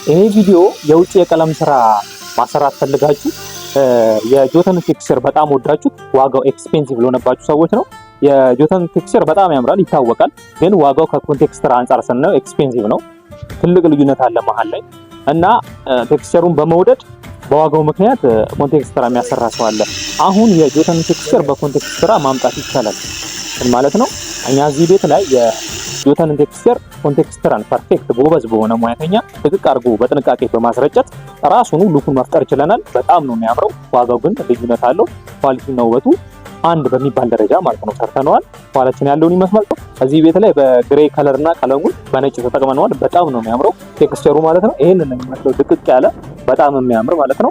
ይሄ ቪዲዮ የውጭ የቀለም ስራ ማሰራት ፈልጋችሁ የጆተን ቴክስቸር በጣም ወዳችሁ ዋጋው ኤክስፔንሲቭ ለሆነባችሁ ሰዎች ነው። የጆተን ቴክስቸር በጣም ያምራል ይታወቃል፣ ግን ዋጋው ከኮንቴክስቸር አንፃር ስናየው ኤክስፔንሲቭ ነው። ትልቅ ልዩነት አለ መሀል ላይ እና ቴክስቸሩን በመውደድ በዋጋው ምክንያት ኮንቴክስቸር የሚያሰራ ሰው አለ። አሁን የጆተን ቴክስቸር በኮንቴክስቸር ማምጣት ይቻላል ማለት ነው። እኛ እዚህ ቤት ላይ የጆተን ቴክስቸር ኮንቴክስቸርን ፐርፌክት ጎበዝ በሆነ ሙያተኛ ጥቅቅ አድርጎ በጥንቃቄ በማስረጨት ራሱን ሉኩን መፍጠር ችለናል። በጣም ነው የሚያምረው። ዋጋው ግን ልዩነት አለው። ኳሊቲና ውበቱ አንድ በሚባል ደረጃ ማለት ነው ሰርተነዋል። ኋላችን ያለውን ይመስላል። እዚህ ቤት ላይ በግሬ ከለርና ቀለሙን በነጭ ተጠቅመነዋል። በጣም ነው የሚያምረው ቴክስቸሩ ማለት ነው። ይሄንን ነው የሚመስለው ድቅቅ ያለ በጣም የሚያምር ማለት ነው።